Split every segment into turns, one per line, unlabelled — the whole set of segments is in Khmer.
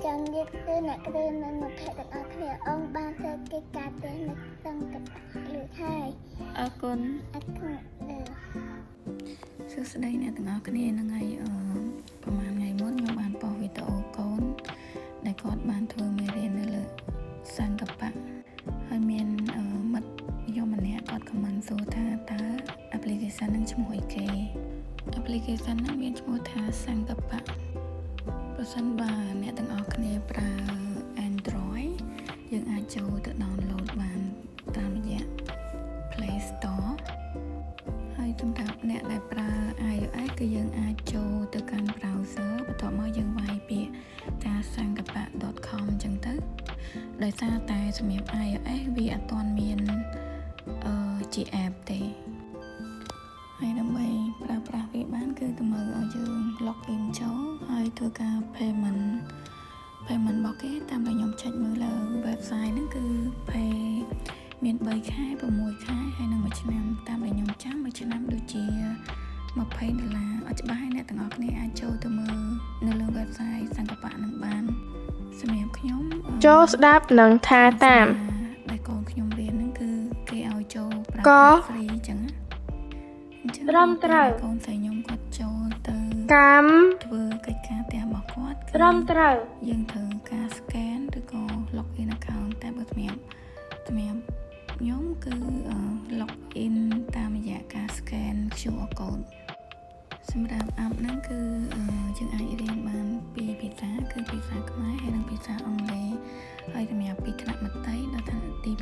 Chẳng biết cứ nãy cái đêm nên một thể được ở kia ông ban sẽ cái cá tên được tăng tập lửa hai
ở con
ở con được
sự đây nè từng ở cái này là ngàyประมาณngày mốt nhau bàn bỏ video con để con bàn thường mê đến là sang gặp bạn hơi miền mất do mình nè con comment số tha tá application năng chung hội kề application năng miền chung tha sang gặp bạn person bà nè từng ở cái này pra Android nhưng ai châu tự download bànតាមរយៈ Play Store ហើយសម្រាប់អ្នកដែលប្រើ iOS គឺយើងអាចចូលទៅកាន់ browser បន្ទាប់មកយើងវាយពាក្យថា sangapa.com អញ្ចឹងទៅដោយសារតែសម្រាប់ iOS វាអត់ទាន់មានជា app ទេហើយដើម្បីប្រើប្រាស់វាបានគឺតម្រូវឲ្យយើង login ចូលហើយធ្វើការ payment របស់គេតាមដែលខ្ញុំចុចមើលលើ website ហ្នឹងគឺ pay មាន3ខែ6ខែហើយនិង1ឆ្នាំតាមដែលខ្ញុំចាំ1ឆ្នាំដូចជា$20អត់ច្បាស់ហើយអ្នកទាំងអស់គ្នាអាចចូលទៅមើលនៅលើ website សង្កបៈនឹងបានសម្រាប់ខ្ញុំ
ចូលស្ដាប់និងថាតាម
ដែលកូនខ្ញុំរៀនហ្នឹងគឺគេឲ្យចូលប្រើ free អញ្ចឹង
ត្រឹមត្រូវ
កូនស្រីខ្ញុំគាត់ចូលទៅ
កម្ម
ធ្វើកិច្ចការផ្ទះរបស់គាត់
ត្រឹមត្រូវ
យើងត្រូវការ scan ឬក៏ login account តែបើសម្រាប់ខ្ញុំគឺ login តាមរយៈការ scan QR code សម្រាប់ app ហ្នឹងគឺយើងអាចរៀនបានពីភាសាគឺភាសាខ្មែរហើយនិងភាសាអង់គ្លេសហើយសម្រាប់ពីថ្នាក់មត្តេយ្យដល់ថ្នាក់ទី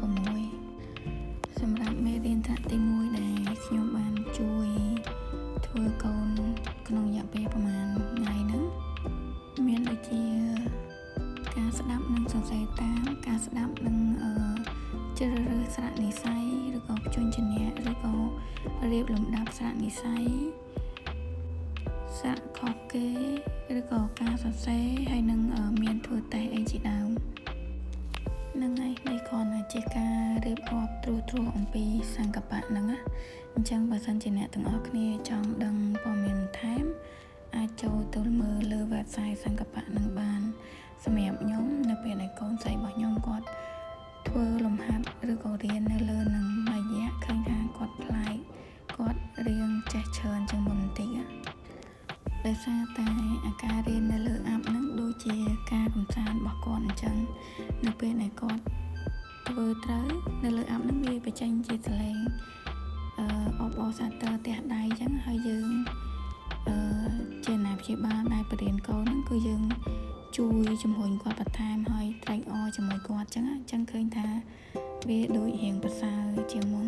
6សម្រាប់មេរៀនថ្នាក់ទី1ដែលខ្ញុំបានជួយធ្វើកូនក្នុងរយៈពេលប្រហែលថ្ងៃហ្នឹងមានដូចជាការស្ដាប់និងសរសេរតាមការស្ដាប់និងជ្រើសរើសសារៈនិស្ស័យឬក៏បញ្ចូលជំនះឬក៏រៀបលំដាប់សារៈនិស្ស័យសារៈខុសគេឬក៏ការសរសេរហើយនឹងមានធ្វើតេស្តអីជាដើមនឹងហើយនេះគ្រាន់តែជាការរៀបរាប់ត្រួសអំពីសង្កបៈហ្នឹងណាអញ្ចឹងបើសិនជាអ្នកទាំងអស់គ្នាចង់ដឹងព័ត៌មានបន្ថែមអាចចូលទៅមើលលើ website សង្កបៈនឹងបានសម្រាប់ខ្ញុំនៅពេលដែលកូនស្រីរបស់ខ្ញុំគាត់ធ្វើលំហាត់ឬក៏រៀននៅលើនឹងមួយរយៈឃើញថាគាត់ប្លែកគាត់រៀងចេះច្រើនជាងមុនបន្តិចដោយសារតែអាការរៀននៅលើ app ហ្នឹងដូចជាការកំសាន្តរបស់គាត់អញ្ចឹងនៅពេលដែលគាត់ធ្វើត្រូវនៅលើ app ហ្នឹងវាបញ្ចេញជាសលេងសាទរផ្ទះដៃអញ្ចឹងហើយយើងជាណាព្យាបាលដែលបរៀនកូនហ្នឹងគឺយើងជួយជំរុញគាត់បន្ថែមហើយត្រេកអរជាមួយគាត់អញ្ចឹងឃើញថាវាដូចរៀងប្រសើរជាងមុន